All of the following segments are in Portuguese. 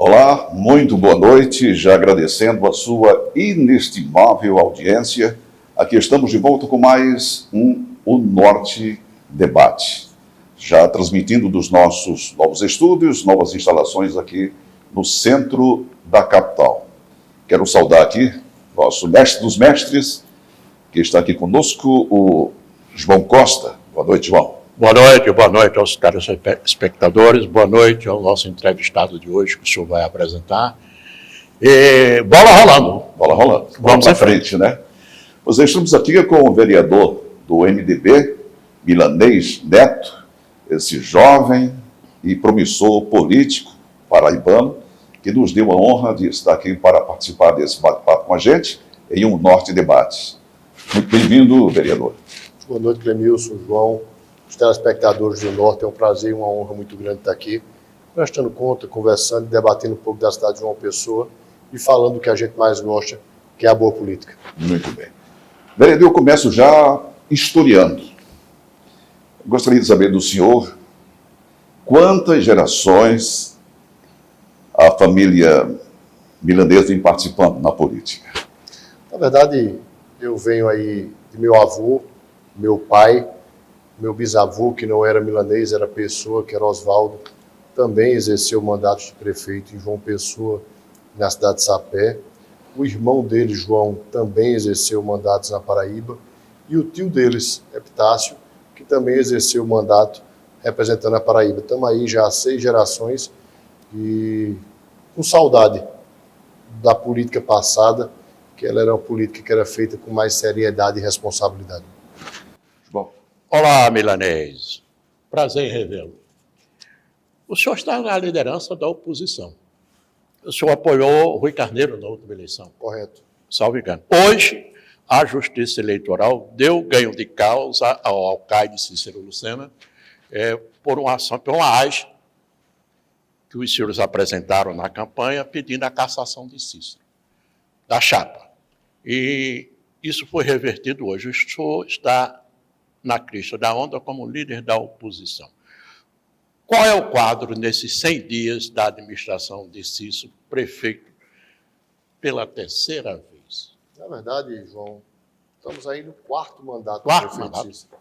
Olá, muito boa noite, já agradecendo a sua inestimável audiência. Aqui estamos de volta com mais O Norte Debate, já transmitindo dos nossos novos estúdios, novas instalações aqui no centro da capital. Quero saudar aqui nosso mestre dos mestres, que está aqui conosco, o João Costa. Boa noite, João. Boa noite aos telespectadores, boa noite ao nosso entrevistado de hoje, que o senhor vai apresentar. E bola rolando. Bola rolando. Vamos à frente, né? Nós estamos aqui com o vereador do MDB, Milanês Neto, esse jovem e promissor político paraibano, que nos deu a honra de estar aqui para participar desse bate-papo com a gente em Um Norte Debates. Muito bem-vindo, vereador. Boa noite, Clemilson, João, os telespectadores do Norte. É um prazer e uma honra muito grande estar aqui, prestando conta, conversando, debatendo um pouco da cidade de João Pessoa e falando do que a gente mais gosta, que é a boa política. Muito bem. Vereador, eu começo já historiando. Gostaria de saber do senhor quantas gerações a família Milanês vem participando na política. Na verdade, eu venho aí de meu avô, meu pai, meu bisavô, que não era milanês, era Pessoa, que era Oswaldo, também exerceu o mandato de prefeito em João Pessoa, na cidade de Sapé. O irmão dele, João, também exerceu mandatos na Paraíba. E o tio deles, Epitácio, que também exerceu o mandato representando a Paraíba. Estamos aí já há 6 gerações e com saudade da política passada, que ela era uma política que era feita com mais seriedade e responsabilidade. Bom. Olá, Milanês. Prazer em revê-lo. O senhor está na liderança da oposição. O senhor apoiou Rui Carneiro na última eleição. Correto. Salvo engano. Hoje, a Justiça Eleitoral deu ganho de causa ao alcaide Cícero Lucena por uma ação, por uma AGE que os senhores apresentaram na campanha pedindo a cassação de Cícero, da chapa. E isso foi revertido hoje. O senhor está na crista da onda como líder da oposição. Qual é o quadro nesses 100 dias da administração de Cícero, prefeito, pela 3ª vez? Na verdade, João, estamos aí no 4º mandato do prefeito Cícero.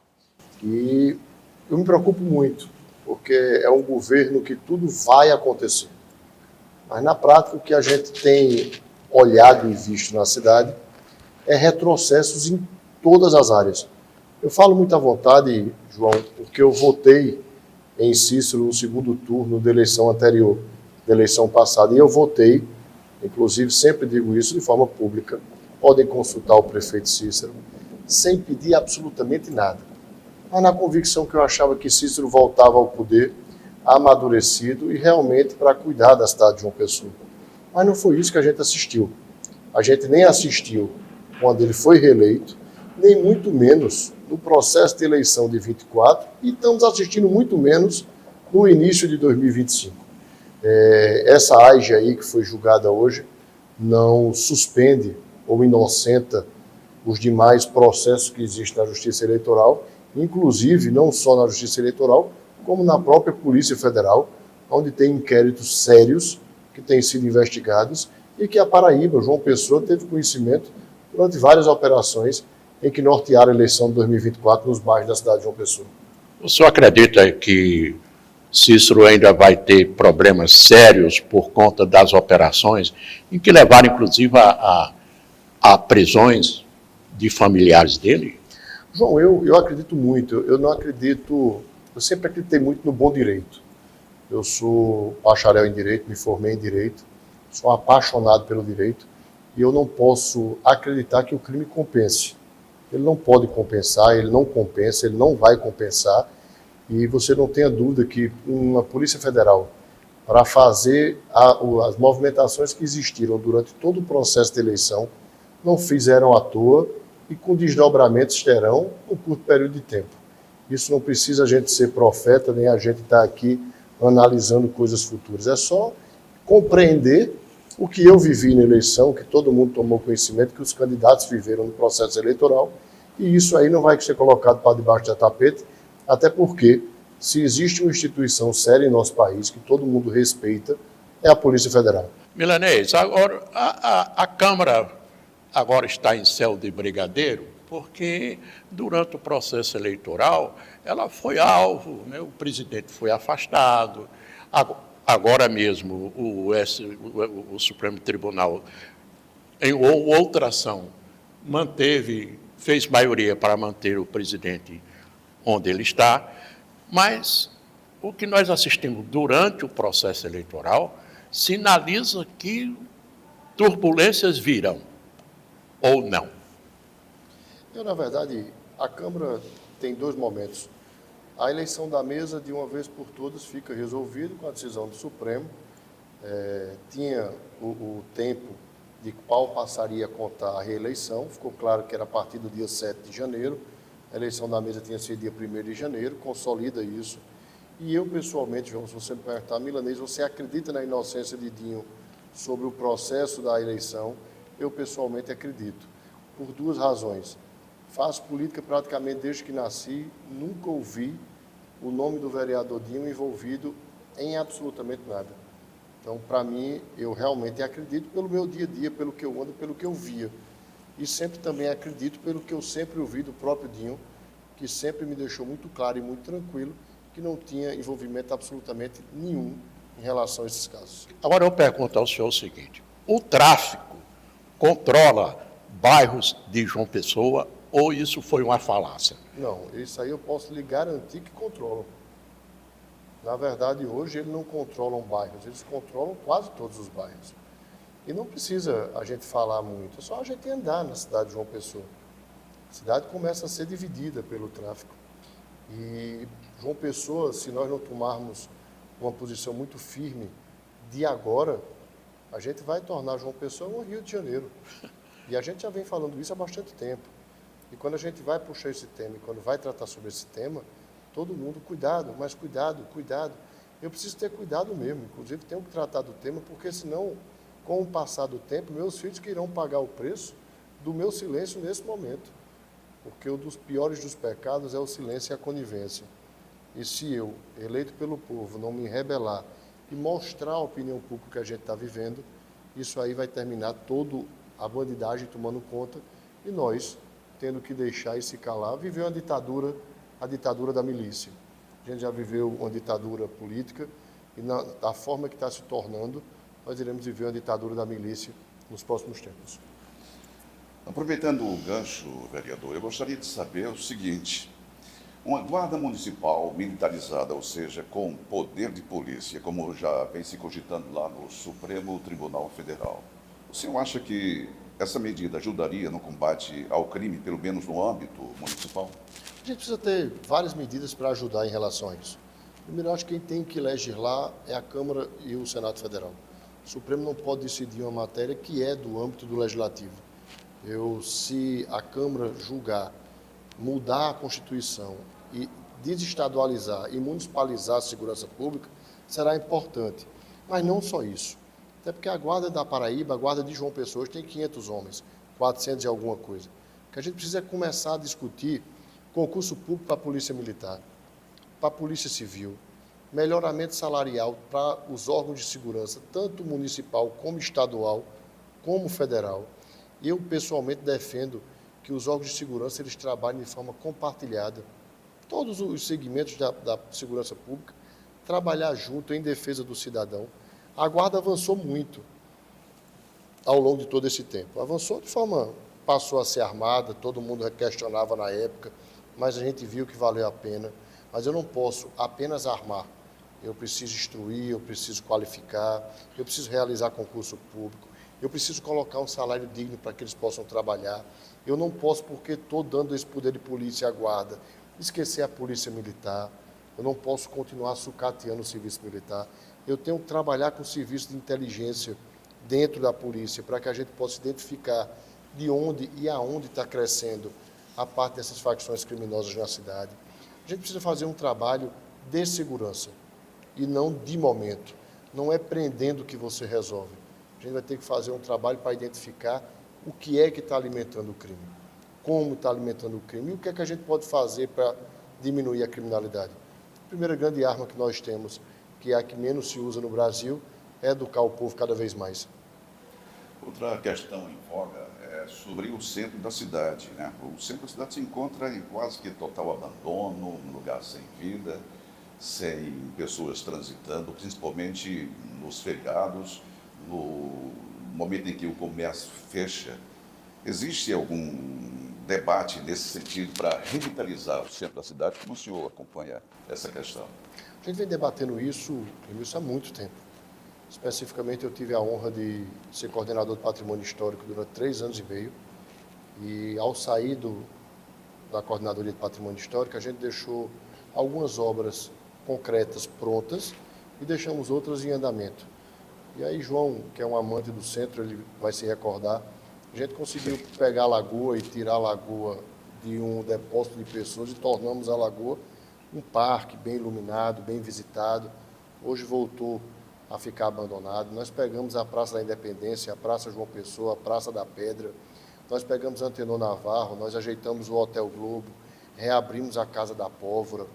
E eu me preocupo muito, porque é um governo que tudo vai acontecer. Mas, na prática, o que a gente tem olhado e visto na cidade é retrocessos em todas as áreas. Eu falo muito à vontade, João, porque eu votei em Cícero no 2º turno da eleição anterior, da eleição passada, e eu votei, inclusive sempre digo isso de forma pública, podem consultar o prefeito Cícero, sem pedir absolutamente nada, mas na convicção que eu achava que Cícero voltava ao poder amadurecido e realmente para cuidar da cidade de João Pessoa. Mas não foi isso que a gente assistiu. A gente nem assistiu quando ele foi reeleito, nem muito menos no processo de eleição de 24, e estamos assistindo muito menos no início de 2025. Essa AGE aí que foi julgada hoje não suspende ou inocenta os demais processos que existem na Justiça Eleitoral, inclusive não só na Justiça Eleitoral, como na própria Polícia Federal, onde tem inquéritos sérios que têm sido investigados e que a Paraíba, João Pessoa, teve conhecimento durante várias operações em que nortearam a eleição de 2024 nos bairros da cidade de João Pessoa. O senhor acredita que Cícero ainda vai ter problemas sérios por conta das operações, em que levaram, inclusive, a prisões de familiares dele? João, eu acredito muito. Eu não acredito... Eu sempre acreditei muito no bom direito. Eu sou bacharel em Direito, me formei em Direito, sou apaixonado pelo direito, e eu não posso acreditar que o crime compense. Ele não pode compensar, ele não compensa, ele não vai compensar, e você não tenha dúvida que uma Polícia Federal, para fazer as movimentações que existiram durante todo o processo de eleição, não fizeram à toa e com desdobramentos terão um curto período de tempo. Isso não precisa a gente ser profeta, nem a gente estar aqui analisando coisas futuras. É só compreender o que eu vivi na eleição, que todo mundo tomou conhecimento, que os candidatos viveram no processo eleitoral, e isso aí não vai ser colocado para debaixo do tapete, até porque, se existe uma instituição séria em nosso país, que todo mundo respeita, é a Polícia Federal. Milanês, agora, a Câmara agora está em céu de brigadeiro, porque durante o processo eleitoral ela foi alvo, né? O presidente foi afastado, agora mesmo o Supremo Tribunal, em outra ação, fez maioria para manter o presidente onde ele está, mas o que nós assistimos durante o processo eleitoral sinaliza que turbulências virão, ou não. Na verdade, a Câmara tem dois momentos. A eleição da mesa, de uma vez por todas, fica resolvida com a decisão do Supremo. Tinha o tempo de qual passaria a contar a reeleição, ficou claro que era a partir do dia 7 de janeiro, a eleição da mesa tinha sido dia 1º de janeiro, consolida isso. E eu, pessoalmente, João, se você me perguntar, Milanês, você acredita na inocência de Dinho sobre o processo da eleição? Eu, pessoalmente, acredito, por duas razões. Faço política praticamente desde que nasci, nunca ouvi o nome do vereador Dinho envolvido em absolutamente nada. Então, para mim, eu realmente acredito pelo meu dia a dia, pelo que eu ando, pelo que eu via. E sempre também acredito pelo que eu sempre ouvi do próprio Dinho, que sempre me deixou muito claro e muito tranquilo que não tinha envolvimento absolutamente nenhum em relação a esses casos. Agora eu pergunto ao senhor o seguinte: o tráfico controla bairros de João Pessoa ou isso foi uma falácia? Não, isso aí eu posso lhe garantir que controlam. Na verdade, hoje eles não controlam bairros, eles controlam quase todos os bairros. E não precisa a gente falar muito, é só a gente andar na cidade de João Pessoa. A cidade começa a ser dividida pelo tráfico. E João Pessoa, se nós não tomarmos uma posição muito firme de agora, a gente vai tornar João Pessoa um Rio de Janeiro. E a gente já vem falando isso há bastante tempo. E quando a gente vai puxar esse tema, e quando vai tratar sobre esse tema, todo mundo, cuidado, mas cuidado, cuidado. Eu preciso ter cuidado mesmo, inclusive tenho que tratar do tema, porque senão, com o passar do tempo, meus filhos que irão pagar o preço do meu silêncio nesse momento. Porque um dos piores dos pecados é o silêncio e a conivência. E se eu, eleito pelo povo, não me rebelar e mostrar a opinião pública que a gente está vivendo, isso aí vai terminar toda a bandidagem tomando conta e nós tendo que deixar e se calar, viver uma ditadura, a ditadura da milícia. A gente já viveu uma ditadura política e da forma que está se tornando, nós iremos viver uma ditadura da milícia nos próximos tempos. Aproveitando o gancho, vereador, eu gostaria de saber o seguinte: uma guarda municipal militarizada, ou seja, com poder de polícia, como já vem se cogitando lá no Supremo Tribunal Federal, o senhor acha que essa medida ajudaria no combate ao crime, pelo menos no âmbito municipal? A gente precisa ter várias medidas para ajudar em relação a isso. Primeiro, eu acho que quem tem que legislar é a Câmara e o Senado Federal. O Supremo não pode decidir uma matéria que é do âmbito do Legislativo. Se a Câmara julgar mudar a Constituição e desestadualizar e municipalizar a segurança pública, será importante. Mas não só isso. Até porque a Guarda da Paraíba, a Guarda de João Pessoa, tem 500 homens, 400 e alguma coisa. O que a gente precisa é começar a discutir concurso público para a Polícia Militar, para a Polícia Civil, melhoramento salarial para os órgãos de segurança, tanto municipal como estadual, como federal. Eu, pessoalmente, defendo que os órgãos de segurança eles trabalhem de forma compartilhada. Todos os segmentos da segurança pública, trabalhar junto em defesa do cidadão. A Guarda avançou muito ao longo de todo esse tempo. Avançou de forma, passou a ser armada, todo mundo questionava na época, mas a gente viu que valeu a pena. Mas eu não posso apenas armar. Eu preciso instruir, eu preciso qualificar, eu preciso realizar concurso público, eu preciso colocar um salário digno para que eles possam trabalhar. Eu não posso, porque estou dando esse poder de polícia à Guarda, esquecer a Polícia Militar. Eu não posso continuar sucateando o serviço militar. Eu tenho que trabalhar com o serviço de inteligência dentro da polícia, para que a gente possa identificar de onde e aonde está crescendo a parte dessas facções criminosas na cidade. A gente precisa fazer um trabalho de segurança e não de momento. Não é prendendo que você resolve. A gente vai ter que fazer um trabalho para identificar o que é que está alimentando o crime, como está alimentando o crime e o que é que a gente pode fazer para diminuir a criminalidade. A primeira grande arma que nós temos, que é a que menos se usa no Brasil, educar o povo cada vez mais. Outra questão em voga é sobre o centro da cidade, né? O centro da cidade se encontra em quase que total abandono, um lugar sem vida, sem pessoas transitando, principalmente nos feriados, no momento em que o comércio fecha. Existe algum debate nesse sentido para revitalizar o centro da cidade? Como o senhor acompanha essa questão? A gente vem debatendo isso há muito tempo. Especificamente, eu tive a honra de ser coordenador do patrimônio histórico durante 3 anos e meio. E ao sair da coordenadoria de patrimônio histórico, a gente deixou algumas obras concretas prontas e deixamos outras em andamento. E aí João, que é um amante do centro, ele vai se recordar, a gente conseguiu pegar a lagoa e tirar a lagoa de um depósito de pessoas e tornamos a lagoa um parque bem iluminado, bem visitado. Hoje voltou a ficar abandonado. Nós pegamos a Praça da Independência, a Praça João Pessoa, a Praça da Pedra, nós pegamos a Antenor Navarro, nós ajeitamos o Hotel Globo, reabrimos a Casa da Pólvora.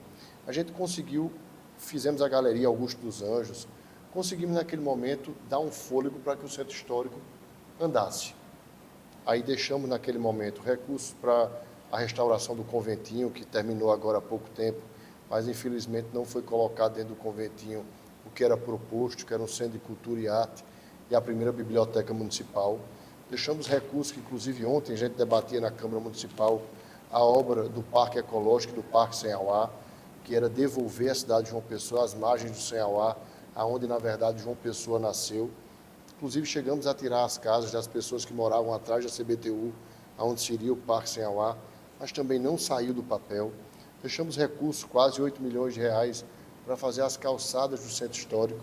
A gente conseguiu, fizemos a Galeria Augusto dos Anjos, conseguimos naquele momento dar um fôlego para que o centro histórico andasse. Aí deixamos naquele momento recursos para a restauração do conventinho, que terminou agora há pouco tempo, mas infelizmente não foi colocado dentro do conventinho o que era proposto, que era um centro de cultura e arte e a primeira biblioteca municipal. Deixamos recursos que, inclusive, ontem a gente debatia na Câmara Municipal a obra do Parque Ecológico, do Parque Sem-Auá, que era devolver a cidade de João Pessoa às margens do Sem-Auá, aonde, na verdade, João Pessoa nasceu. Inclusive, chegamos a tirar as casas das pessoas que moravam atrás da CBTU, aonde seria o Parque Sem-Auá, mas também não saiu do papel. Deixamos recursos, quase 8 milhões de reais, para fazer as calçadas do centro histórico,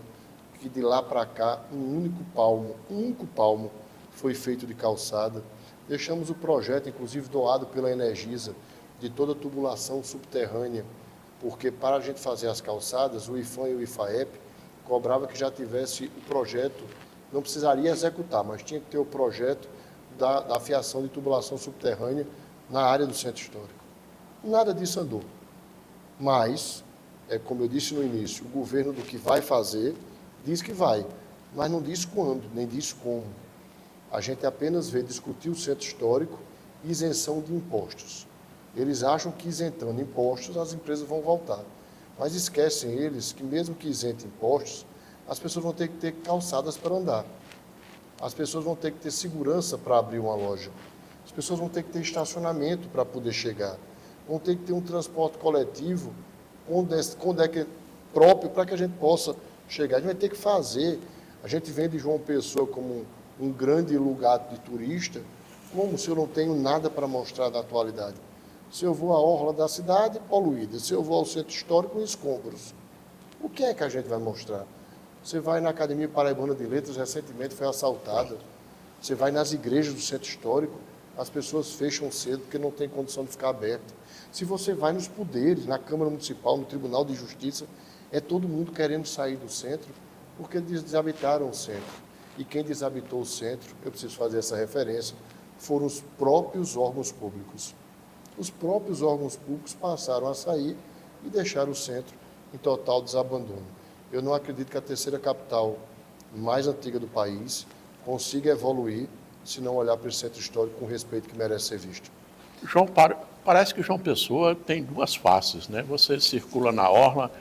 que de lá para cá, um único palmo foi feito de calçada. Deixamos o projeto, inclusive doado pela Energisa, de toda a tubulação subterrânea, porque para a gente fazer as calçadas, o IFAM e o IFAEP cobrava que já tivesse o projeto, não precisaria executar, mas tinha que ter o projeto da fiação de tubulação subterrânea na área do centro histórico. Nada disso andou. Mas, como eu disse no início, o governo do que vai fazer diz que vai, mas não diz quando, nem diz como. A gente apenas vê discutir o centro histórico e isenção de impostos. Eles acham que isentando impostos as empresas vão voltar, mas esquecem eles que mesmo que isentem impostos, as pessoas vão ter que ter calçadas para andar. As pessoas vão ter que ter segurança para abrir uma loja. As pessoas vão ter que ter estacionamento para poder chegar. Vão ter que ter um transporte coletivo quando é que é próprio para que a gente possa chegar. A gente vai ter que fazer. A gente vende João Pessoa como um grande lugar de turista, como se eu não tenho nada para mostrar da atualidade. Se eu vou à orla da cidade, poluída. Se eu vou ao centro histórico, escombros. O que é que a gente vai mostrar? Você vai na Academia Paraibana de Letras, recentemente foi assaltada. Você vai nas igrejas do centro histórico, as pessoas fecham cedo porque não tem condição de ficar aberta. Se você vai nos poderes, na Câmara Municipal, no Tribunal de Justiça, é todo mundo querendo sair do centro porque desabitaram o centro. E quem desabitou o centro, eu preciso fazer essa referência, foram os próprios órgãos públicos. Os próprios órgãos públicos passaram a sair e deixaram o centro em total desabandono. Eu não acredito que a terceira capital mais antiga do país consiga evoluir se não olhar para esse centro histórico com o respeito que merece ser visto. João, parece que João Pessoa tem duas faces, né? Você circula na orla,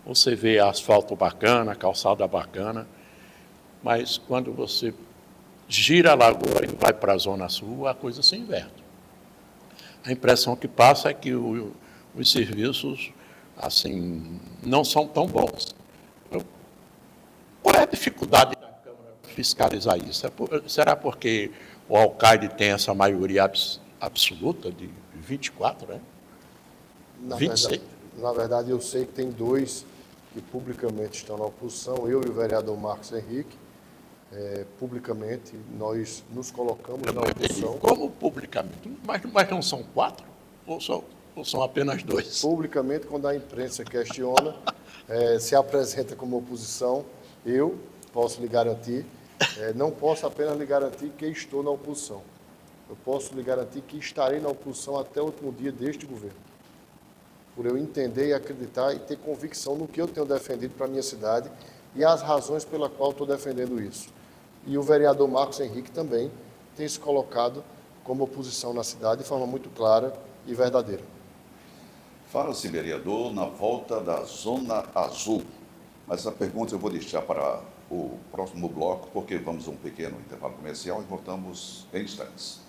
você vê asfalto bacana, calçada bacana, mas quando você gira a lagoa e vai para a Zona Sul, a coisa se inverte. A impressão que passa é que os serviços, assim, não são tão bons. Qual é a dificuldade da Câmara fiscalizar isso? Será porque o alcaide tem essa maioria absoluta de 24, né? 26? Na verdade, eu sei que tem dois que publicamente estão na oposição, eu e o vereador Marcos Henrique. Publicamente, nós nos colocamos na oposição. Como publicamente? Mas não são 4? Ou são apenas 2? Publicamente, quando a imprensa questiona, se apresenta como oposição, eu posso lhe garantir, não posso apenas lhe garantir que estou na oposição. Eu posso lhe garantir que estarei na oposição até o último dia deste governo. Por eu entender e acreditar e ter convicção no que eu tenho defendido para a minha cidade e as razões pela qual estou defendendo isso. E o vereador Marcos Henrique também tem se colocado como oposição na cidade de forma muito clara e verdadeira. Fala-se, vereador, na volta da Zona Azul. Mas a pergunta eu vou deixar para o próximo bloco, porque vamos a um pequeno intervalo comercial e voltamos em instantes.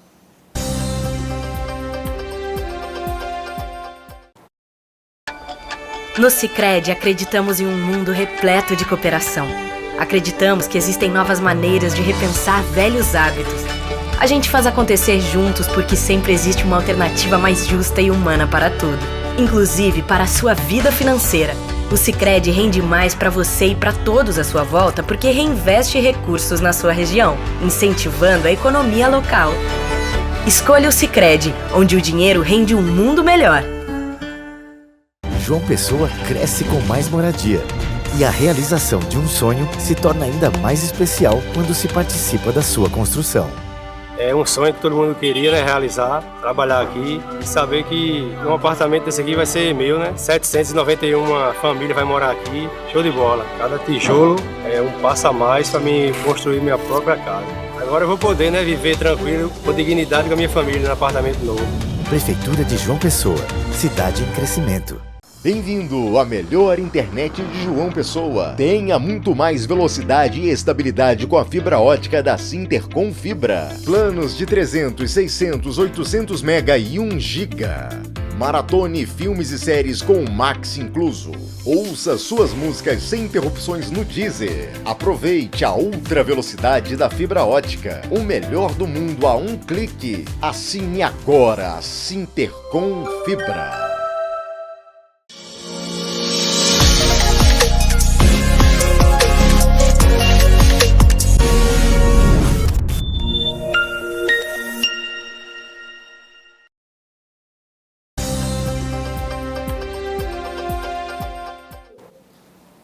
No Sicredi, acreditamos em um mundo repleto de cooperação. Acreditamos que existem novas maneiras de repensar velhos hábitos. A gente faz acontecer juntos porque sempre existe uma alternativa mais justa e humana para tudo, inclusive para a sua vida financeira. O Sicredi rende mais para você e para todos à sua volta porque reinveste recursos na sua região, incentivando a economia local. Escolha o Sicredi, onde o dinheiro rende um mundo melhor. João Pessoa cresce com mais moradia. E a realização de um sonho se torna ainda mais especial quando se participa da sua construção. É um sonho que todo mundo queria, né, realizar, trabalhar aqui e saber que um apartamento desse aqui vai ser meu, né? 791 famílias vai morar aqui, show de bola. Cada tijolo é um passo a mais para mim construir minha própria casa. Agora eu vou poder, né, viver tranquilo, com dignidade com a minha família no apartamento novo. Prefeitura de João Pessoa, cidade em crescimento. Bem-vindo à melhor internet de João Pessoa. Tenha muito mais velocidade e estabilidade com a fibra ótica da Sintercom Fibra. Planos de 300, 600, 800 mega e 1 giga. Maratone filmes e séries com o Max incluso. Ouça suas músicas sem interrupções no Deezer. Aproveite a ultra velocidade da fibra ótica. O melhor do mundo a um clique. Assine agora a Sintercom Fibra.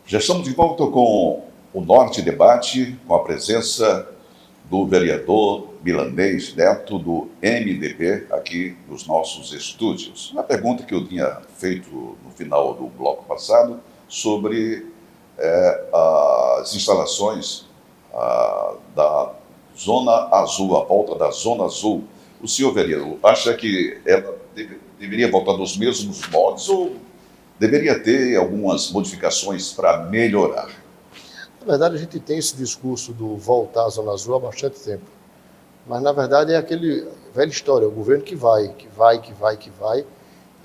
Já estamos de volta com o Norte Debate, com a presença do vereador Milanês Neto, do MDB, aqui nos nossos estúdios. Uma pergunta que eu tinha feito no final do bloco passado sobre as instalações da Zona Azul, a volta da Zona Azul. O senhor vereador acha que ela deveria voltar nos mesmos moldes ou deveria ter algumas modificações para melhorar? Na verdade, a gente tem esse discurso do voltar à Zona Azul há bastante tempo. Mas, na verdade, é aquele velha história, o governo que vai.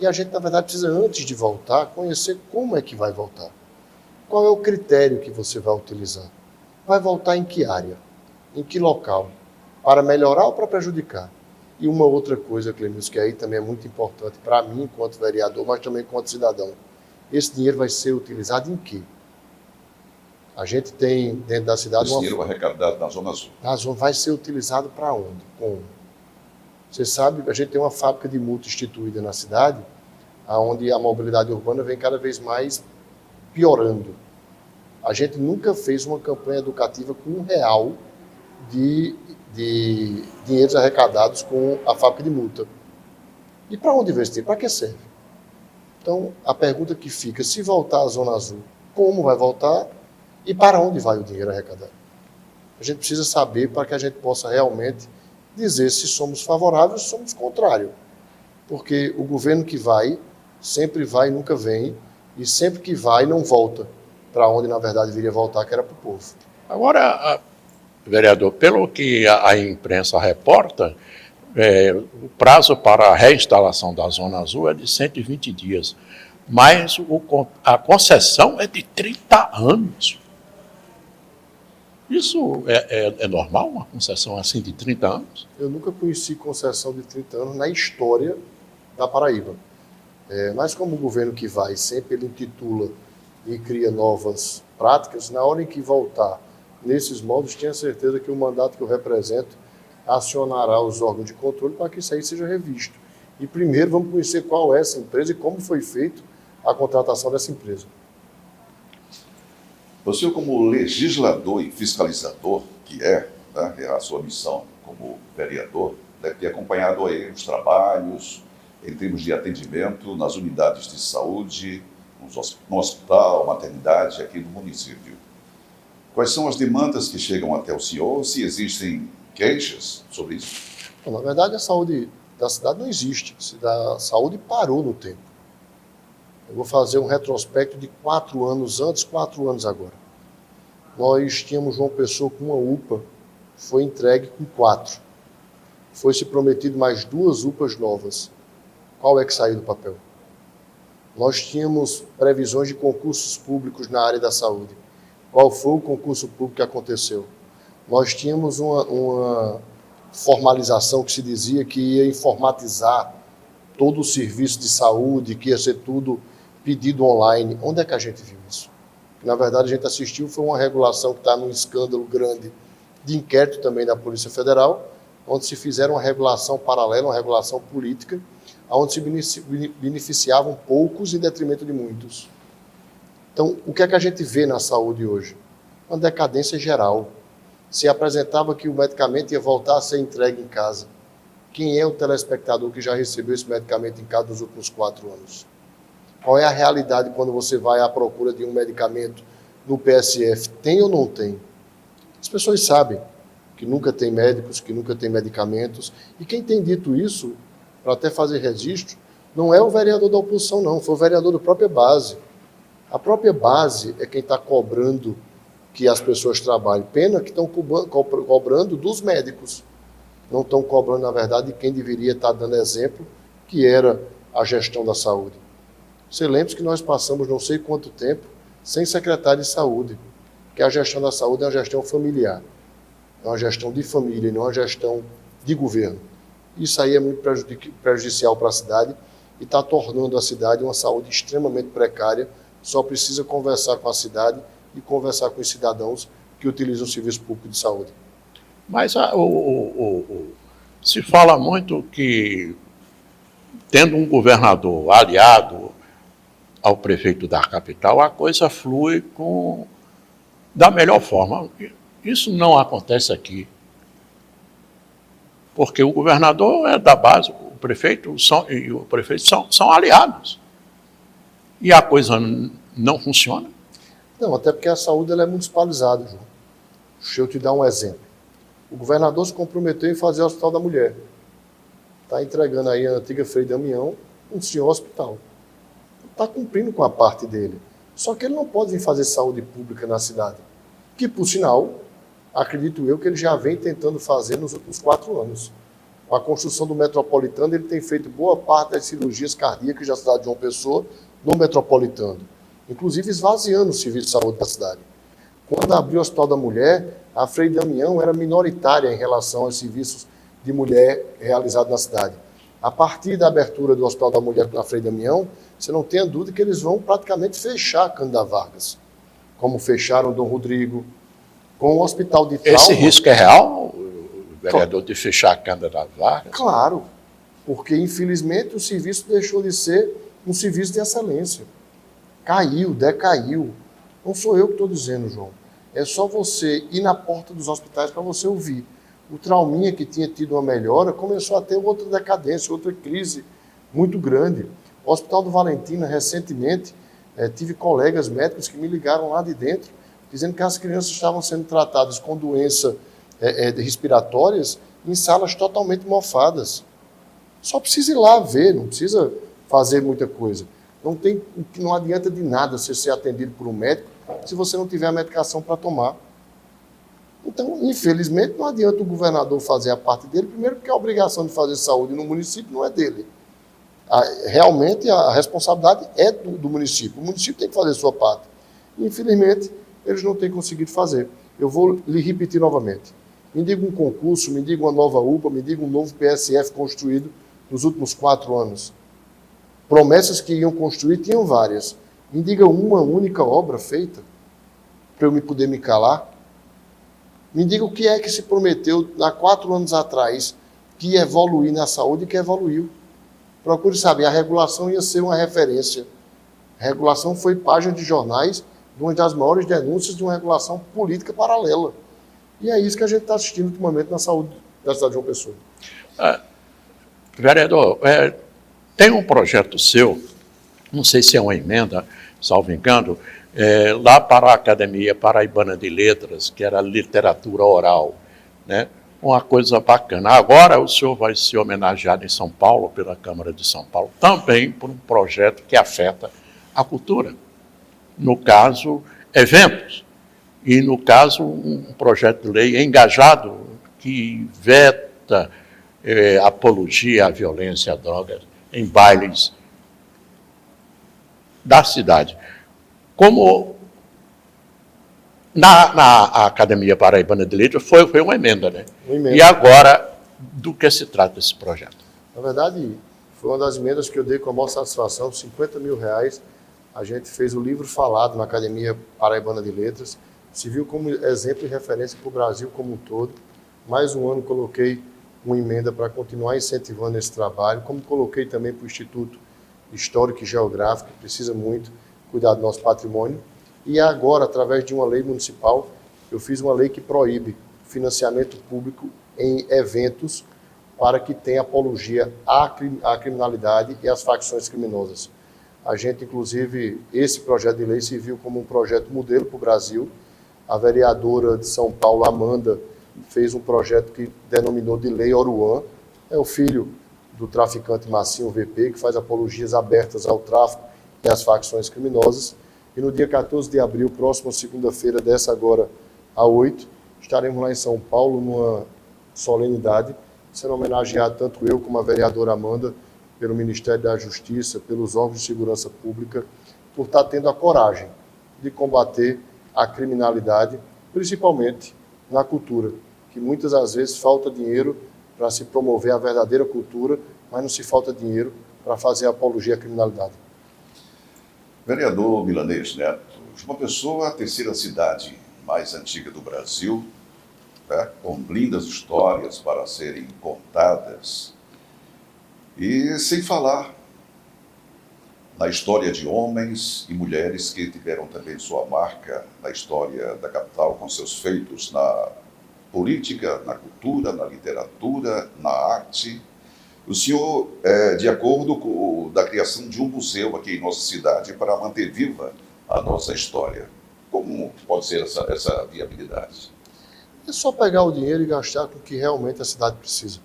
E a gente, na verdade, precisa, antes de voltar, conhecer como é que vai voltar. Qual é o critério que você vai utilizar? Vai voltar em que área? Em que local? Para melhorar ou para prejudicar? E uma outra coisa, Clemilson, que aí também é muito importante para mim, enquanto vereador, mas também enquanto cidadão. Esse dinheiro vai ser utilizado em quê? A gente tem dentro da cidade... Esse dinheiro arrecadado na Zona Azul. Na zona vai ser utilizado para onde? Como? Você sabe, a gente tem uma fábrica de multa instituída na cidade, onde a mobilidade urbana vem cada vez mais piorando. A gente nunca fez uma campanha educativa com R$1 de dinheiros arrecadados com a fábrica de multa. E para onde investir? Para que serve? Então, a pergunta que fica, se voltar à Zona Azul, como vai voltar e para onde vai o dinheiro arrecadado? A gente precisa saber para que a gente possa realmente dizer se somos favoráveis ou se somos contrários. Porque o governo que vai, sempre vai e nunca vem, e sempre que vai, não volta para onde, na verdade, viria voltar, que era para o povo. Agora, vereador, pelo que a imprensa reporta, o prazo para a reinstalação da Zona Azul é de 120 dias, mas a concessão é de 30 anos. Isso é normal, uma concessão assim de 30 anos? Eu nunca conheci concessão de 30 anos na história da Paraíba. Mas como o governo que vai sempre ele intitula e cria novas práticas, na hora em que voltar nesses moldes, tenha certeza que o mandato que eu represento acionará os órgãos de controle para que isso aí seja revisto. E primeiro vamos conhecer qual é essa empresa e como foi feita a contratação dessa empresa. Você, como legislador e fiscalizador, que é a sua missão como vereador, deve ter acompanhado aí os trabalhos em termos de atendimento nas unidades de saúde, no hospital, maternidade aqui do município. Quais são as demandas que chegam até o senhor? Se existem queixas sobre isso? Bom, na verdade, a saúde da cidade não existe. A saúde parou no tempo. Eu vou fazer um retrospecto de 4 anos antes, 4 anos agora. Nós tínhamos João Pessoa com uma UPA, foi entregue com 4. Foi se prometido mais 2 UPAs novas. Qual é que saiu do papel? Nós tínhamos previsões de concursos públicos na área da saúde. Qual foi o concurso público que aconteceu? Nós tínhamos uma formalização que se dizia que ia informatizar todo o serviço de saúde, que ia ser tudo pedido online. Onde é que a gente viu isso? Na verdade, a gente assistiu, foi uma regulação que está num escândalo grande de inquérito também da Polícia Federal, onde se fizeram uma regulação paralela, uma regulação política, onde se beneficiavam poucos em detrimento de muitos. Então, o que é que a gente vê na saúde hoje? Uma decadência geral. Se apresentava que o medicamento ia voltar a ser entregue em casa. Quem é o telespectador que já recebeu esse medicamento em casa nos últimos 4 anos? Qual é a realidade quando você vai à procura de um medicamento no PSF? Tem ou não tem? As pessoas sabem que nunca tem médicos, que nunca tem medicamentos. E quem tem dito isso, para até fazer registro, não é o vereador da oposição, não. Foi o vereador da própria base. A própria base é quem está cobrando que as pessoas trabalhem. Pena que estão cobrando dos médicos. Não estão cobrando, na verdade, de quem deveria estar dando exemplo, que era a gestão da saúde. Você lembra que nós passamos não sei quanto tempo sem secretário de saúde, que a gestão da saúde é uma gestão familiar, é uma gestão de família, não é uma gestão de governo. Isso aí é muito prejudicial para a cidade e está tornando a cidade uma saúde extremamente precária. Só precisa conversar com a cidade e conversar com os cidadãos que utilizam o serviço público de saúde. Mas se fala muito que, tendo um governador aliado ao prefeito da capital, a coisa flui da melhor forma. Isso não acontece aqui. Porque o governador é da base, o prefeito são aliados. E a coisa não funciona? Não, até porque a saúde ela é municipalizada, João. Deixa eu te dar um exemplo. O governador se comprometeu em fazer o Hospital da Mulher. Está entregando aí a antiga Frei Damião um senhor hospital. Está cumprindo com a parte dele. Só que ele não pode vir fazer saúde pública na cidade. Que, por sinal, acredito eu que ele já vem tentando fazer nos últimos 4 anos. Com a construção do metropolitano, ele tem feito boa parte das cirurgias cardíacas da cidade de João Pessoa no metropolitano, inclusive esvaziando o serviço de saúde da cidade. Quando abriu o Hospital da Mulher, a Frei Damião era minoritária em relação aos serviços de mulher realizados na cidade. A partir da abertura do Hospital da Mulher na Frei Damião, você não tenha dúvida que eles vão praticamente fechar a Cândida Vargas, como fecharam o Dom Rodrigo, com o Hospital de Trauma. Esse risco é real, vereador, de fechar a Cândida Vargas? Claro, porque infelizmente o serviço deixou de ser um serviço de excelência. Caiu, decaiu. Não sou eu que estou dizendo, João. É só você ir na porta dos hospitais para você ouvir. O Trauminha, que tinha tido uma melhora, começou a ter outra decadência, outra crise muito grande. O Hospital do Valentina, recentemente, tive colegas médicos que me ligaram lá de dentro, dizendo que as crianças estavam sendo tratadas com doenças respiratórias em salas totalmente mofadas. Só precisa ir lá ver, não precisa fazer muita coisa. Não adianta de nada você ser atendido por um médico se você não tiver a medicação para tomar. Então, infelizmente, não adianta o governador fazer a parte dele, primeiro porque a obrigação de fazer saúde no município não é dele. Realmente, a responsabilidade é do município. O município tem que fazer a sua parte. Infelizmente, eles não têm conseguido fazer. Eu vou lhe repetir novamente. Me diga um concurso, me diga uma nova UPA, me diga um novo PSF construído nos últimos 4 anos. Promessas que iam construir tinham várias. Me diga uma única obra feita para eu poder me calar. Me diga o que é que se prometeu há 4 anos atrás que ia evoluir na saúde e que evoluiu. Procure saber, a regulação ia ser uma referência. A regulação foi página de jornais de uma das maiores denúncias de uma regulação política paralela. E é isso que a gente está assistindo ultimamente na saúde da cidade de João Pessoa. Vereador, tem um projeto seu, não sei se é uma emenda, salvo engano, lá para a Academia Paraibana de Letras, que era literatura oral, né? Uma coisa bacana. Agora o senhor vai ser homenageado em São Paulo, pela Câmara de São Paulo, também por um projeto que afeta a cultura. No caso, eventos. E, no caso, um projeto de lei engajado que veta apologia à violência, à droga, em bailes da cidade. Como na Academia Paraibana de Letras foi uma emenda, né? Uma emenda. E agora, do que se trata esse projeto? Na verdade, foi uma das emendas que eu dei com a maior satisfação, R$50 mil. A gente fez o livro falado na Academia Paraibana de Letras, se viu como exemplo e referência para o Brasil como um todo. Mais um ano coloquei uma emenda para continuar incentivando esse trabalho, como coloquei também para o Instituto Histórico e Geográfico, que precisa muito cuidar do nosso patrimônio. E agora, através de uma lei municipal, eu fiz uma lei que proíbe financiamento público em eventos para que tenha apologia à criminalidade e às facções criminosas. A gente, inclusive, esse projeto de lei se viu como um projeto modelo para o Brasil. A vereadora de São Paulo, Amanda, fez um projeto que denominou de Lei Oruan. É o filho do traficante Massinho VP, que faz apologias abertas ao tráfico e às facções criminosas. E no dia 14 de abril, próxima segunda-feira, dessa agora a 8, estaremos lá em São Paulo, numa solenidade, sendo homenageado tanto eu como a vereadora Amanda, pelo Ministério da Justiça, pelos órgãos de segurança pública, por estar tendo a coragem de combater a criminalidade, principalmente na cultura, que muitas das vezes falta dinheiro para se promover a verdadeira cultura, mas não se falta dinheiro para fazer apologia à criminalidade. Vereador Milanês Neto, João Pessoa, a terceira cidade mais antiga do Brasil, né, com lindas histórias para serem contadas, e sem falar na história de homens e mulheres que tiveram também sua marca na história da capital, com seus feitos na política, na cultura, na literatura, na arte. O senhor é de acordo com da criação de um museu aqui em nossa cidade para manter viva a nossa história. Como pode ser essa viabilidade? É só pegar o dinheiro e gastar com o que realmente a cidade precisa.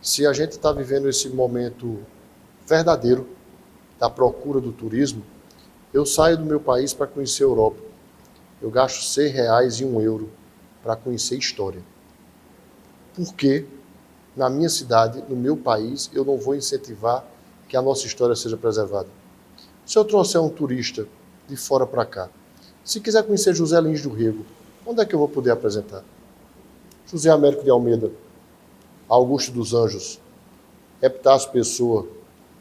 Se a gente está vivendo esse momento verdadeiro da procura do turismo, eu saio do meu país para conhecer a Europa. Eu gasto R$6 e €1 para conhecer história. Por quê? Na minha cidade, no meu país, eu não vou incentivar que a nossa história seja preservada. Se eu trouxer um turista de fora para cá, se quiser conhecer José Lins do Rego, onde é que eu vou poder apresentar? José Américo de Almeida, Augusto dos Anjos, Epitácio Pessoa,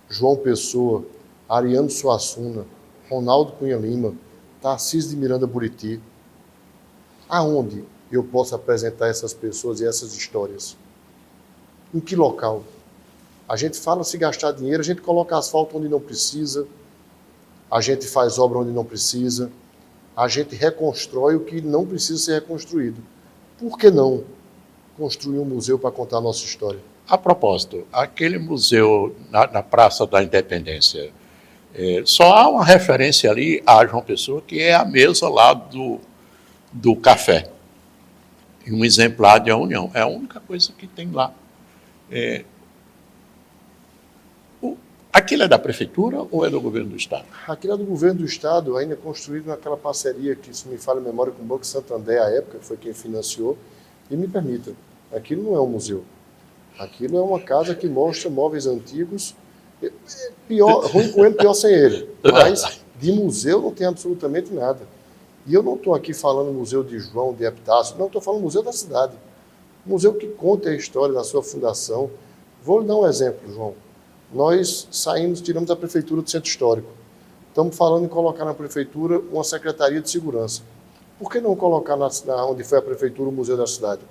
João Pessoa, Ariano Suassuna, Ronaldo Cunha Lima, Tarcísio de Miranda Buriti. Aonde eu posso apresentar essas pessoas e essas histórias? Em que local? A gente fala se gastar dinheiro, a gente coloca asfalto onde não precisa, a gente faz obra onde não precisa, a gente reconstrói o que não precisa ser reconstruído. Por que não construir um museu para contar a nossa história? A propósito, aquele museu na Praça da Independência, só há uma referência ali a João Pessoa, que é a mesa lá do café. E um exemplar de A União. É a única coisa que tem lá. Aquilo é da prefeitura ou é do governo do estado? Aquilo é do governo do estado, ainda construído naquela parceria que, se me falha a memória, com o Banco Santander, à época, que foi quem financiou. E me permita, aquilo não é um museu. Aquilo é uma casa que mostra móveis antigos. Pior, ruim com ele, pior sem ele. Mas de museu não tem absolutamente nada. E eu não estou aqui falando museu de João, de Epitácio, não, estou falando museu da cidade. Museu que conta a história da sua fundação. Vou lhe dar um exemplo, João. Nós tiramos a prefeitura do centro histórico. Estamos falando em colocar na prefeitura uma secretaria de segurança. Por que não colocar onde foi a prefeitura o museu da cidade?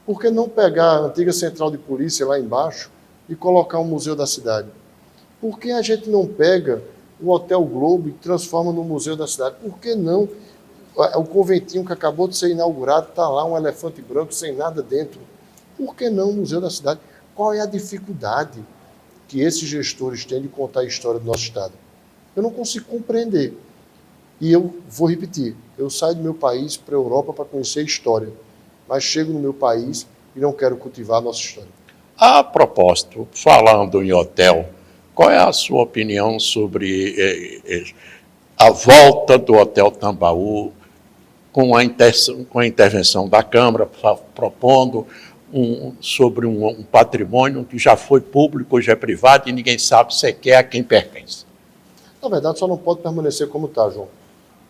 Por que não pegar a antiga central de polícia lá embaixo e colocar um museu da cidade? Por que a gente não pega o Hotel Globo e transforma no museu da cidade? Por que não? O conventinho que acabou de ser inaugurado, está lá um elefante branco sem nada dentro. Por que não o museu da cidade? Qual é a dificuldade que esses gestores têm de contar a história do nosso estado? Eu não consigo compreender. E eu vou repetir, eu saio do meu país para a Europa para conhecer a história, mas chego no meu país e não quero cultivar a nossa história. A propósito, falando em hotel, qual é a sua opinião sobre a volta do Hotel Tambaú com a intervenção da Câmara, propondo sobre um patrimônio que já foi público, hoje é privado, e ninguém sabe sequer a quem pertence? Na verdade, só não pode permanecer como está, João.